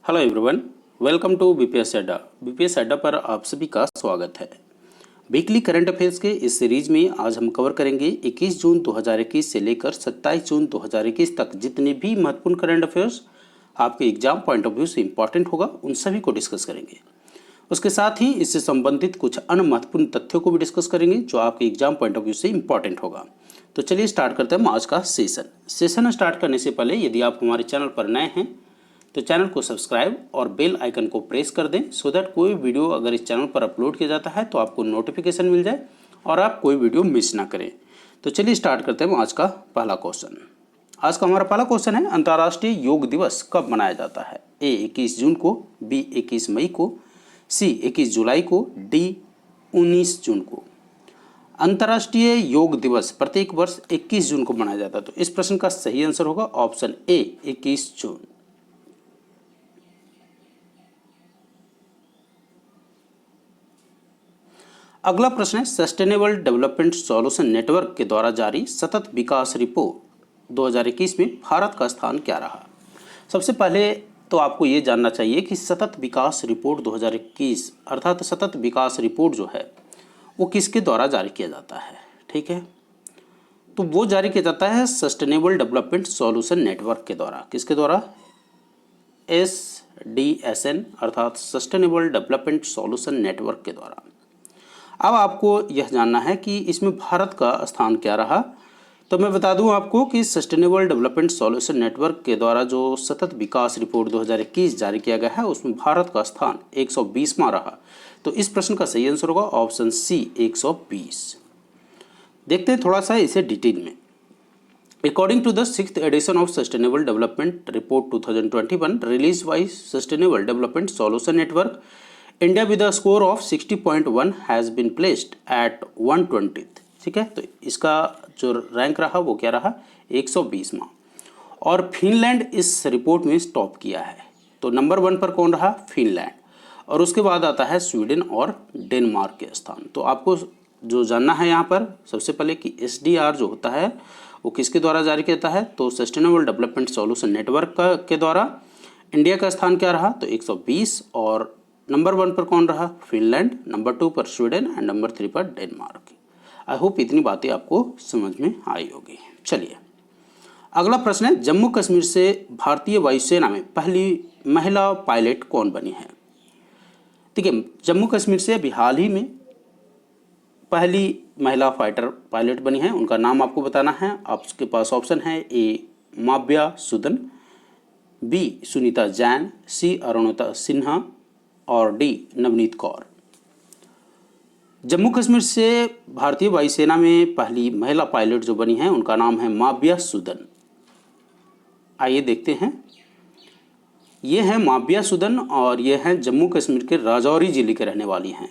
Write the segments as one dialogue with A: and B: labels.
A: Hello everyone, welcome to BPS Adda. BPS Adda पर आप सभी का स्वागत है। वीकली करंट अफेयर्स के इस सीरीज में आज हम कवर करेंगे 21 जून 2021 से लेकर 27 जून 2021 तक जितने भी महत्वपूर्ण करंट अफेयर्स आपके एग्जाम पॉइंट ऑफ व्यू से इंपॉर्टेंट होगा उन सभी को डिस्कस करेंगे। उसके साथ ही इससे संबंधित कुछ अन्य महत्वपूर्ण तथ्यों को भी डिस्कस करेंगे जो आपके एग्जाम पॉइंट ऑफ व्यू से इंपॉर्टेंट होगा। तो चलिए स्टार्ट करते हैं आज का सेशन स्टार्ट करने से पहले यदि आप हमारे चैनल पर नए हैं तो चैनल को सब्सक्राइब और बेल आइकन को प्रेस कर दें सो दैट कोई वीडियो अगर इस चैनल पर अपलोड किया जाता है तो आपको नोटिफिकेशन मिल जाए और आप कोई वीडियो मिस ना करें। तो चलिए स्टार्ट करते हैं आज का पहला क्वेश्चन। आज का हमारा पहला क्वेश्चन है, अंतर्राष्ट्रीय योग दिवस कब मनाया जाता है? ए 21 जून को, बी 21 मई को, सी 21 जुलाई को, डी 19 जून को। अंतर्राष्ट्रीय योग दिवस प्रत्येक वर्ष 21 जून को मनाया जाता है। तो इस प्रश्न का सही आंसर होगा ऑप्शन ए 21 जून। अगला प्रश्न है, सस्टेनेबल डेवलपमेंट सॉल्यूशन नेटवर्क के द्वारा जारी सतत विकास रिपोर्ट 2021 में भारत का स्थान क्या रहा? सबसे पहले तो आपको ये जानना चाहिए कि सतत विकास रिपोर्ट 2021 अर्थात सतत विकास रिपोर्ट जो है वो किसके द्वारा जारी किया जाता है। ठीक है, तो वो जारी किया जाता है सस्टेनेबल डेवलपमेंट सॉल्यूशन नेटवर्क के द्वारा। किसके द्वारा? SDSN अर्थात सस्टेनेबल डेवलपमेंट सॉल्यूशन नेटवर्क के द्वारा। अब आपको यह जानना है कि इसमें भारत का स्थान क्या रहा। तो मैं बता दूं आपको कि सस्टेनेबल डेवलपमेंट सॉल्यूशन नेटवर्क के द्वारा जो सतत विकास रिपोर्ट 2021 जारी किया गया है उसमें भारत का स्थान 120वां रहा। तो इस प्रश्न का सही आंसर होगा ऑप्शन सी 120। देखते हैं थोड़ा सा इसे डिटेल में। According to the 6th edition of sustainable development report 2021 release by sustainable development solution network, India with a score of 60.1 has been placed at 120th। ठीक है, तो इसका जो रैंक रहा वो क्या रहा? 120वां। और फिनलैंड इस रिपोर्ट में टॉप किया है। तो नंबर 1 पर कौन रहा? फिनलैंड। और उसके बाद आता है स्वीडन और डेनमार्क के स्थान। तो आपको जो जानना है यहाँ पर सबसे पहले कि SDR जो होता है वो किसके द्वारा जारी किया जाता है? तो सस्टेनेबल डेवलपमेंट सॉल्यूशन नेटवर्क के द्वारा। इंडिया का स्थान क्या रहा? तो 120। और नंबर 1 पर कौन रहा? फिनलैंड, नंबर 2 पर स्वीडन एंड नंबर 3 पर डेनमार्क। आई होप इतनी बातें आपको समझ में आई होगी। चलिए अगला प्रश्न है, जम्मू कश्मीर से भारतीय वायुसेना में पहली महिला पायलट कौन बनी है? ठीक है, जम्मू कश्मीर से अभी हाल ही में पहली महिला फाइटर पायलट बनी है, उनका नाम आपको बताना है। आपके पास ऑप्शन है ए माव्या सुदन, बी सुनीता जैन, सी अरुणिता सिन्हा और डी नवनीत कौर। जम्मू कश्मीर से भारतीय वायुसेना में पहली महिला पायलट जो बनी है उनका नाम है माव्या सुदन। आइए देखते हैं। ये हैं माव्या सुदन और ये हैं जम्मू कश्मीर के राजौरी जिले के रहने वाली हैं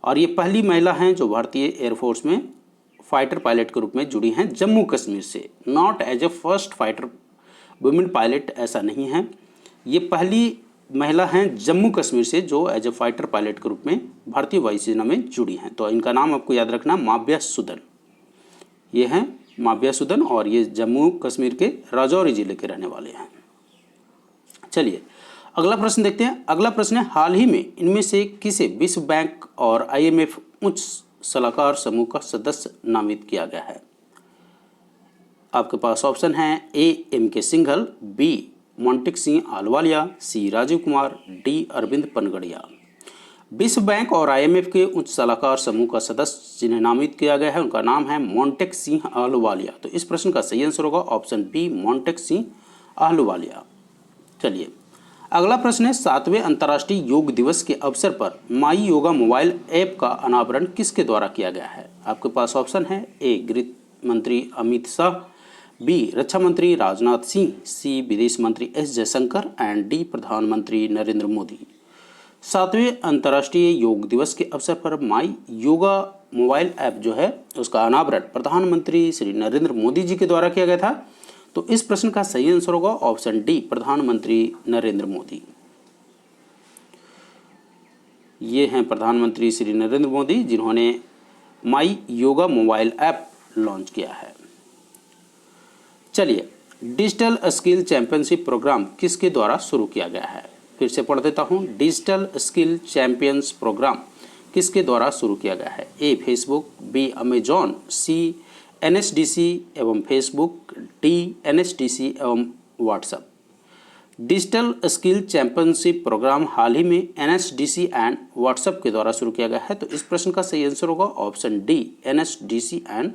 A: और ये पहली महिला हैं जो भारतीय एयरफोर्स में फाइटर पायलट के रूप में जुड़ी हैं जम्मू कश्मीर से। Not as a first fighter women pilot, ऐसा नहीं है। ये पहली महिला हैं जम्मू कश्मीर से जो एज ए फाइटर पायलट के रूप में भारतीय वायुसेना में जुड़ी हैं। तो इनका नाम आपको याद रखना, माव्या सुदन। ये हैं माव्या सुदन और ये जम्मू कश्मीर के राजौरी जिले के रहने वाले हैं। चलिए अगला प्रश्न देखते हैं। अगला प्रश्न है, हाल ही में इनमें से किसे विश्व बैंक और IMF उच्च सलाहकार समूह का सदस्य नामित किया गया है? आपके पास ऑप्शन है A M.K. Singhal, B Montek Singh Ahluwalia, C Rajiv Kumar, D Arvind Panagariya. विश्व बैंक और IMF के उच्च सलाहकार समूह का सदस्य जिन्हें नामित किया गया है उनका नाम है मोंटेक सिंह आहलुवालिया। तो इस प्रश्न का सही आंसर होगा ऑप्शन बी मोंटेक सिंह आहलुवालिया। चलिए अगला प्रश्न है, 7वें अंतर्राष्ट्रीय योग दिवस के अवसर पर माई योगा मोबाइल ऐप का अनावरण किसके द्वारा किया गया है? आपके पास ऑप्शन है ए गृह मंत्री अमित शाह, बी रक्षा मंत्री राजनाथ सिंह, सी विदेश मंत्री S जयशंकर एंड डी प्रधानमंत्री नरेंद्र मोदी। 7वें अंतर्राष्ट्रीय योग दिवस के अवसर पर माई योगा मोबाइल ऐप जो है उसका अनावरण प्रधानमंत्री श्री नरेंद्र मोदी जी के द्वारा किया गया था। तो इस प्रश्न का सही आंसर होगा ऑप्शन डी प्रधानमंत्री नरेंद्र मोदी। ये हैं प्रधानमंत्री श्री नरेंद्र मोदी जिन्होंने माई योगा मोबाइल ऐप लॉन्च किया है। चलिए डिजिटल स्किल चैंपियनशिप प्रोग्राम किसके द्वारा शुरू किया गया है? फिर से पढ़ देता हूँ। डिजिटल स्किल चैंपियंस प्रोग्राम किसके द्वारा शुरू किया गया है? A Facebook, B Amazon, C NSDC एवं फेसबुक, डी एनएसडीसी एवं WhatsApp. Digital skill championship program हाल ही में एनएसडीसी एंड व्हाट्सएप के द्वारा शुरू किया गया है। तो इस प्रश्न का सही आंसर होगा option D, NSDC and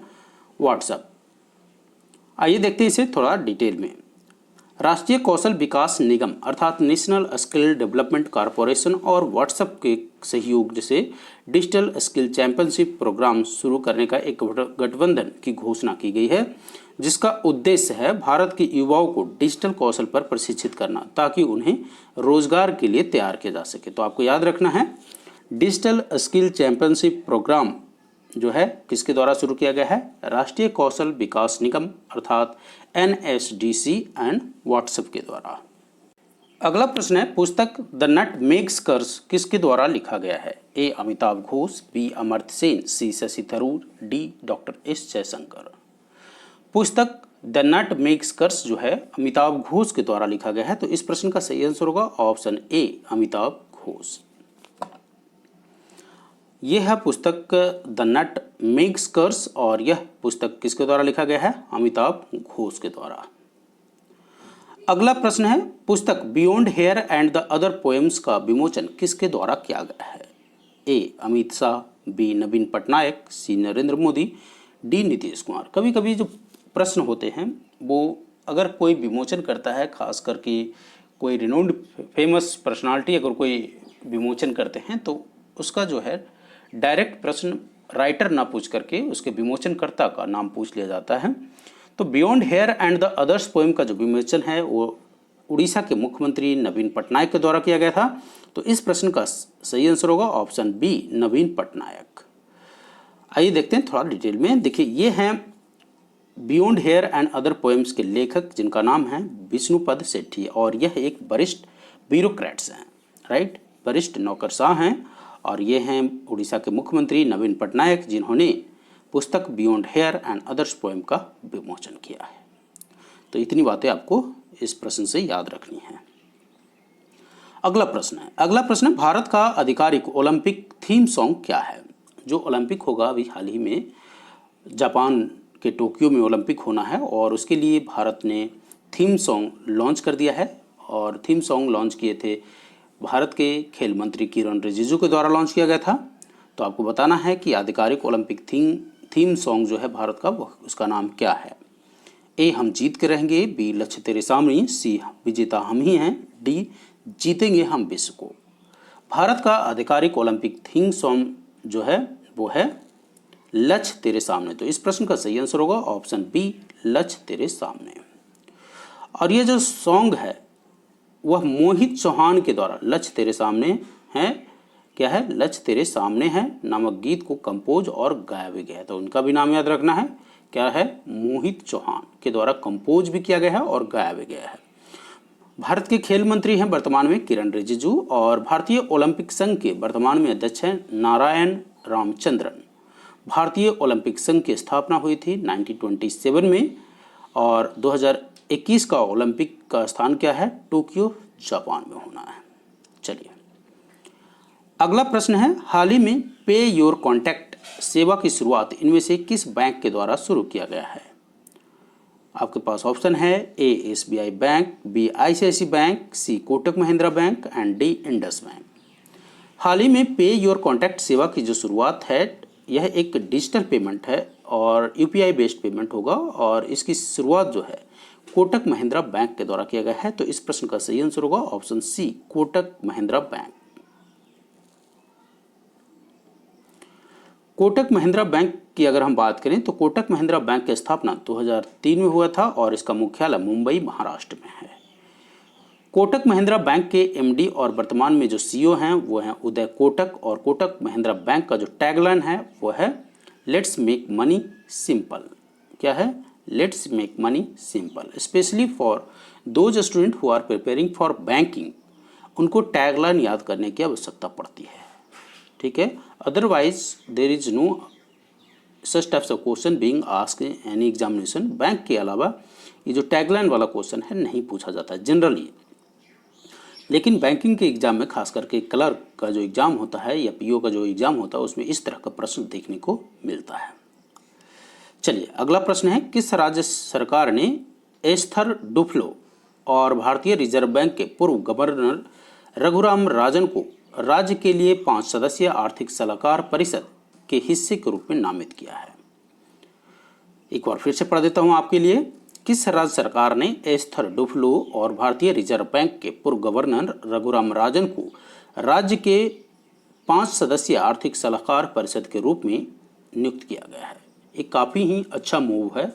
A: WhatsApp. आइए देखते हैं इसे थोड़ा डिटेल में। राष्ट्रीय कौशल विकास निगम अर्थात नेशनल स्किल डेवलपमेंट कॉरपोरेशन और व्हाट्सएप के सहयोग से डिजिटल स्किल चैंपियनशिप प्रोग्राम शुरू करने का एक गठबंधन की घोषणा की गई है, जिसका उद्देश्य है भारत के युवाओं को डिजिटल कौशल पर प्रशिक्षित करना ताकि उन्हें रोजगार के लिए तैयार किया जा सके। तो आपको याद रखना है, डिजिटल स्किल चैंपियनशिप प्रोग्राम जो है किसके द्वारा शुरू किया गया है? राष्ट्रीय कौशल विकास निगम अर्थात एनएसडीसी एंड व्हाट्सएप के द्वारा। अगला प्रश्न है, पुस्तक द नटमेग्स कर्स किसके द्वारा लिखा गया है? A Amitav Ghosh, B Amartya Sen, C Shashi Tharoor, D doctor S Jaishankar. पुस्तक द नटमेग्स कर्स जो है अमिताभ घोष के द्वारा लिखा गया है। तो इस प्रश्न का सही आंसर होगा ऑप्शन ए, अमिताभ घोष। यह है पुस्तक द नटमेग्स कर्स और यह पुस्तक किसके द्वारा लिखा गया है? अमिताभ घोष के द्वारा। अगला प्रश्न है, पुस्तक beyond here and the other poems का विमोचन किसके द्वारा किया गया है? A Amit Shah, B Naveen Patnaik, C Narendra Modi, D Nitish Kumar. कभी कभी जो प्रश्न होते हैं वो अगर कोई विमोचन करता है, खास करके कोई रिनोन्ड फेमस पर्सनालिटी अगर कोई विमोचन करते हैं तो उसका जो है डायरेक्ट प्रश्न राइटर ना पूछ करके उसके विमोचनकर्ता का नाम पूछ लिया जाता है। तो beyond here and the others poem का जो विमोचन है वो उड़ीसा के मुख्यमंत्री नवीन पटनायक के द्वारा किया गया था। तो इस प्रश्न का सही आंसर होगा ऑप्शन बी, नवीन पटनायक। आइए देखते हैं थोड़ा डिटेल में। देखिए, ये हैं beyond here and other poems के लेखक, जिनका नाम है विष्णुपद सेठी, और यह एक वरिष्ठ ब्यूरोक्रेट्स हैं, राइट, वरिष्ठ नौकरशाह हैं, और ये हैं उड़ीसा के मुख्यमंत्री नवीन पटनायक, जिन्होंने पुस्तक beyond here and others poem का विमोचन किया है। तो इतनी बातें आपको इस प्रश्न से याद रखनी है। अगला प्रश्न है, भारत का आधिकारिक ओलंपिक थीम सॉन्ग क्या है? जो ओलंपिक होगा अभी हाल ही में जापान के टोक्यो में ओलंपिक होना है और उसके लिए भारत ने थीम सॉन्ग लॉन्च कर दिया है। और थीम सॉन्ग लॉन्च किए थे भारत के खेल मंत्री किरण रिजिजू के द्वारा लॉन्च किया गया था। तो आपको बताना है कि आधिकारिक ओलंपिक थीम सॉन्ग जो है भारत का, उसका नाम क्या है? ए हम जीत के रहेंगे, बी लक्ष्य तेरे सामने, सी विजेता हम ही हैं, डी जीतेंगे हम विश्व को। भारत का आधिकारिक ओलंपिक थीम सॉन्ग जो है वो है लक्ष्य तेरे सामने। तो इस प्रश्न का सही आंसर होगा ऑप्शन बी, लक्ष्य तेरे सामने। और ये जो सॉन्ग है वह मोहित चौहान के द्वारा लक्ष्य तेरे सामने है, क्या है? लक्ष्य तेरे सामने है नामक गीत को कंपोज और गाया भी गया है। तो उनका भी नाम याद रखना है, क्या है? मोहित चौहान के द्वारा कंपोज भी किया गया है और गाया भी गया है। भारत के खेल मंत्री हैं वर्तमान में किरण रिजिजू, और भारतीय ओलंपिक संघ के वर्तमान में अध्यक्ष हैं नारायण रामचंद्रन। भारतीय ओलंपिक संघ की स्थापना हुई थी 1927 में, और 2021 का ओलंपिक का स्थान क्या है? टोक्यो, जापान में होना है। चलिए, अगला प्रश्न है, हाल ही में पे योर कॉन्टैक्ट सेवा की शुरुआत इनमें से किस बैंक के द्वारा शुरू किया गया है? आपके पास ऑप्शन है, A SBI bank, B ICICI bank, C Kotak Mahindra bank and D Indus bank. हाल ही में पे योर कॉन्टैक्ट सेवा की जो शुरुआत है यह एक डिजिटल पेमेंट है और यूपीआई बेस्ड पेमेंट होगा, और इसकी शुरुआत जो है कोटक महिंद्रा बैंक के द्वारा किया गया है। तो इस प्रश्न का सही आंसर होगा option C, Kotak Mahindra bank. Kotak Mahindra bank की अगर हम बात करें तो कोटक महिंद्रा बैंक की स्थापना 2003 में हुआ था और इसका मुख्यालय मुंबई, महाराष्ट्र में है। कोटक महिंद्रा बैंक के एमडी और वर्तमान में जो सीईओ हैं वो हैं उदय कोटक, और कोटक महिंद्रा बैंक का जो टैगलाइन है वो है लेट्स मेक मनी सिंपल। क्या है? Let's make money simple. Specially for those student who are preparing for banking, उनको टैगलाइन याद करने की आवश्यकता पड़ती है, ठीक है। Otherwise there is no such types of question being asked in any examination. Bank के अलावा ये जो टैगलाइन वाला क्वेश्चन है नहीं पूछा जाता है जनरली। लेकिन बैंकिंग के एग्जाम में खास करके क्लर्क का जो एग्जाम होता है या पीओ का जो एग्जाम होता है उसमें इस तरह का प्रश्न देखने को मिलता है। चलिए अगला प्रश्न है, किस राज्य सरकार ने एस्थर डुफ्लो और भारतीय रिजर्व बैंक के पूर्व गवर्नर रघुराम राजन को राज्य के लिए 5 सदस्यीय आर्थिक सलाहकार परिषद के हिस्से के रूप में नामित किया है? एक बार फिर से पढ़ देता हूं आपके लिए। किस राज्य सरकार ने एस्थर डुफ्लो और भारतीय रिजर्व बैंक के पूर्व गवर्नर रघुराम राजन को राज्य के 5 सदस्यीय आर्थिक सलाहकार परिषद के रूप में नियुक्त किया गया है? एक काफ़ी ही अच्छा मूव है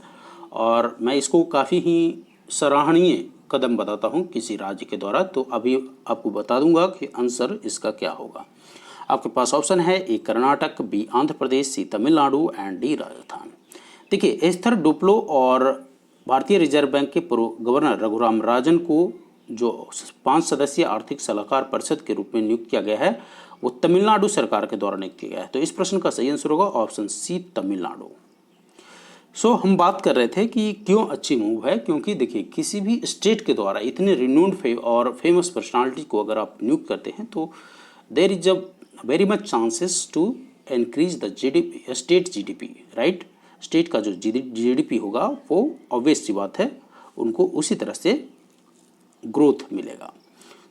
A: और मैं इसको काफ़ी ही सराहनीय कदम बताता हूं किसी राज्य के द्वारा। तो अभी आपको बता दूंगा कि आंसर इसका क्या होगा। आपके पास ऑप्शन है, A Karnataka, B Andhra Pradesh, C Tamil Nadu and D Rajasthan. देखिए एस्थर डुप्लो और भारतीय रिजर्व बैंक के पूर्व गवर्नर रघुराम राजन को जो 5 सदस्यीय आर्थिक सलाहकार परिषद के रूप में नियुक्त किया गया है वो तमिलनाडु सरकार के द्वारा नियुक्त किया गया है। तो इस प्रश्न का सही आंसर होगा ऑप्शन सी, तमिलनाडु। हम बात कर रहे थे कि क्यों अच्छी मूव है, क्योंकि देखिए किसी भी स्टेट के द्वारा इतने रिनोन्ड और फेमस पर्सनालिटी को अगर आप नियुक्त करते हैं तो there is a very much chances to increase the GDP, state GDP, right. State का जो जीडीपी होगा वो ऑब्वियस सी बात है उनको उसी तरह से ग्रोथ मिलेगा।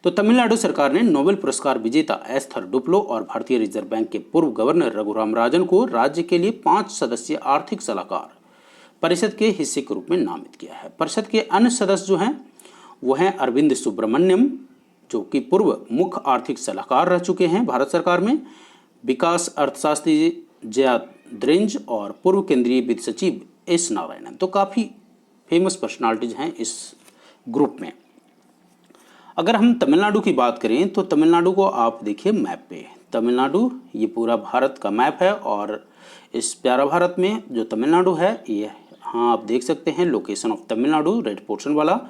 A: तो तमिलनाडु सरकार ने नोबेल पुरस्कार विजेता एस्थर डुप्लो और भारतीय रिजर्व बैंक के पूर्व गवर्नर रघुराम राजन को राज्य के लिए 5 सदस्यीय आर्थिक सलाहकार परिषद के हिस्से के रूप में नामित किया है। परिषद के अन्य सदस्य जो हैं वो हैं अरविंद सुब्रमण्यम, जो कि पूर्व मुख्य आर्थिक सलाहकार रह चुके हैं भारत सरकार में, विकास अर्थशास्त्री जया द्रेंज और पूर्व केंद्रीय वित्त सचिव एस नारायणन। तो काफ़ी फेमस पर्सनालिटीज हैं इस ग्रुप में। अगर हम तमिलनाडु की बात करें तो तमिलनाडु को आप देखिए मैप पे, तमिलनाडु ये पूरा भारत का मैप है और इस प्यारा भारत में जो तमिलनाडु है ये, हाँ आप देख सकते हैं location of Tamil Nadu red portion वाला।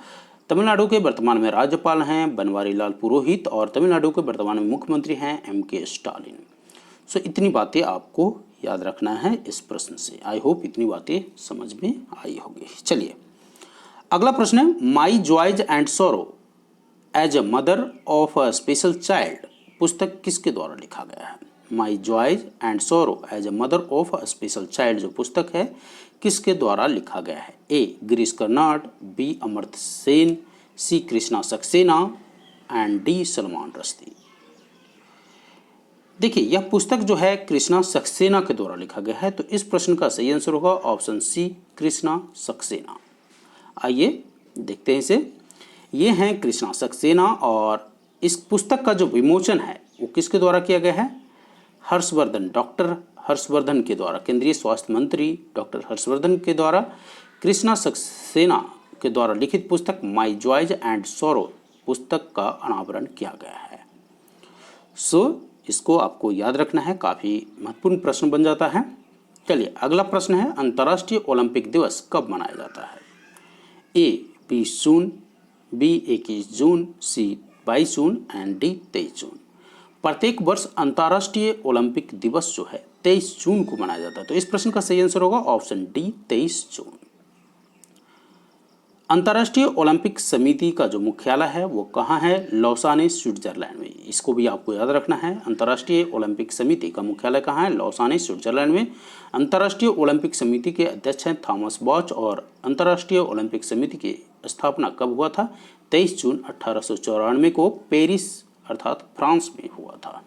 A: तमिलनाडु के वर्तमान में राज्यपाल हैं बनवारी लाल पुरोहित और तमिलनाडु के वर्तमान में मुख्यमंत्री हैं एम.के. स्टालिन। इतनी बातें आपको याद रखना है इस प्रश्न से। आई होप इतनी बातें समझ में आई होगी। चलिए अगला प्रश्न है, my joys and sorrow as a mother of a special child पुस्तक किसके द्वारा लिखा गया है? My joys and sorrow as a mother of a special child जो पुस्तक है किसके द्वारा लिखा गया है? A Girish Karnad, B Amartya Sen, C Krishna Saxena and D Salman Rushdie. देखिए यह पुस्तक जो है कृष्णा सक्सेना के द्वारा लिखा गया है। तो इस प्रश्न का सही आंसर होगा ऑप्शन सी, कृष्णा सक्सेना। आइए देखते हैं इसे। ये हैं कृष्णा सक्सेना और इस पुस्तक का जो विमोचन है वो किसके द्वारा किया गया है? हर्षवर्धन, डॉक्टर हर्षवर्धन के द्वारा, केंद्रीय स्वास्थ्य मंत्री डॉक्टर हर्षवर्धन के द्वारा कृष्णा सक्सेना के द्वारा लिखित पुस्तक माई जॉयज एंड सोरो पुस्तक का अनावरण किया गया है। इसको आपको याद रखना है, काफ़ी महत्वपूर्ण प्रश्न बन जाता है। चलिए अगला प्रश्न है, अंतर्राष्ट्रीय ओलंपिक दिवस कब मनाया जाता है? ए 20 जून, बी 21 जून, सी 22 जून एंड डी 23 जून। प्रत्येक वर्ष अंतर्राष्ट्रीय ओलंपिक दिवस जो है 23 जून को मनाया जाता है। तो इस प्रश्न का सही आंसर होगा ऑप्शन डी, 23 जून। अंतर्राष्ट्रीय ओलंपिक समिति का जो मुख्यालय है वो कहाँ है? लौसाने, स्विट्जरलैंड में। इसको भी आपको याद रखना है। अंतर्राष्ट्रीय ओलंपिक समिति का मुख्यालय कहाँ है? लौसाने, स्विट्जरलैंड में। अंतर्राष्ट्रीय ओलंपिक समिति के अध्यक्ष हैं थॉमस बॉच और अंतर्राष्ट्रीय ओलंपिक समिति की स्थापना कब हुआ था? 23 जून 1894 को पेरिस अर्थात फ्रांस में हुआ था।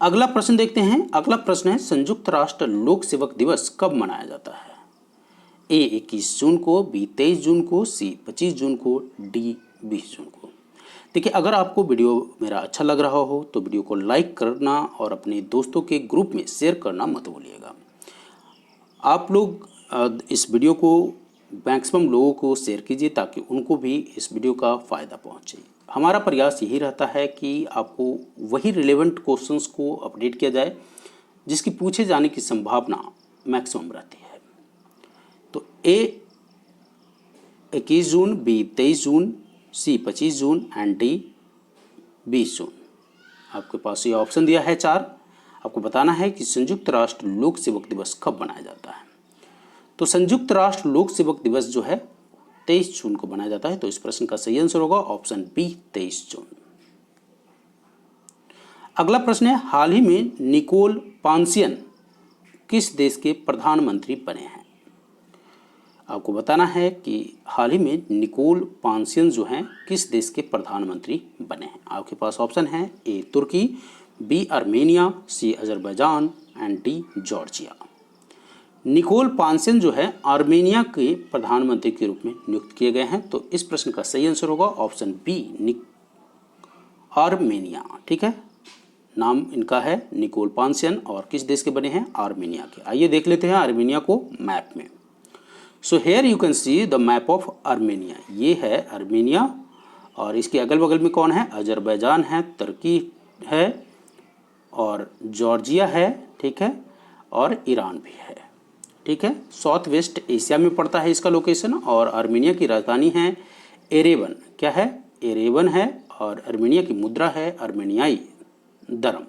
A: अगला प्रश्न देखते हैं। अगला प्रश्न है, संयुक्त राष्ट्र लोक सेवक दिवस कब मनाया जाता है? ए 21 जून को, बी 23 जून को, सी 25 जून को, डी 20 जून को। देखिए अगर आपको वीडियो मेरा अच्छा लग रहा हो तो वीडियो को लाइक करना और अपने दोस्तों के ग्रुप में शेयर करना मत भूलिएगा। आप लोग इस वीडियो को मैक्सिमम लोगों को शेयर कीजिए ताकि उनको भी इस वीडियो का फ़ायदा पहुंचे। हमारा प्रयास यही रहता है कि आपको वही रिलेवेंट क्वेश्चंस को अपडेट किया जाए जिसकी पूछे जाने की संभावना मैक्सिमम रहती है। तो ए 21 जून, बी 23 जून, सी 25 जून एंड डी 20 जून। आपके पास ये ऑप्शन दिया है 4। आपको बताना है कि संयुक्त राष्ट्र लोक सेवक दिवस कब मनाया जाता है। तो संयुक्त राष्ट्र लोक सेवक दिवस जो है 23 जून को बनाया जाता है। तो इस प्रश्न का सही आंसर होगा ऑप्शन बी 23 जून। अगला प्रश्न है, हाल ही में निकोल पानसियन किस देश के प्रधानमंत्री बने हैं? आपको बताना है कि हाल ही में निकोल पानसियन जो हैं किस देश के प्रधानमंत्री बने हैं। आपके पास ऑप्शन है, ए तुर्की, B Armenia, C Azerbaijan and D Georgia. Nikol Pashinyan जो है आर्मेनिया के प्रधानमंत्री के रूप में नियुक्त किए गए हैं। तो इस प्रश्न का सही आंसर होगा ऑप्शन बी आर्मेनिया। ठीक है, नाम इनका है निकोल पानसियन और किस देश के बने हैं? आर्मेनिया के। आइए देख लेते हैं आर्मेनिया को मैप में। So here you can see the map of Armenia. ये है आर्मेनिया और इसके अगल बगल में कौन है? अजरबैजान है, तुर्की है और जॉर्जिया है, ठीक है, और ईरान भी है। ठीक है, साउथ वेस्ट एशिया में पड़ता है इसका लोकेशन और आर्मेनिया की राजधानी है एरेवन। क्या है? एरेवन है और आर्मेनिया की मुद्रा है आर्मेनियाई दरम।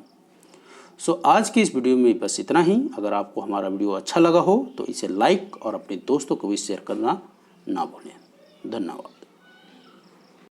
A: सो आज की इस वीडियो में बस इतना ही। अगर आपको हमारा वीडियो अच्छा लगा हो तो इसे लाइक और अपने दोस्तों को भी शेयर करना ना भूलें। धन्यवाद।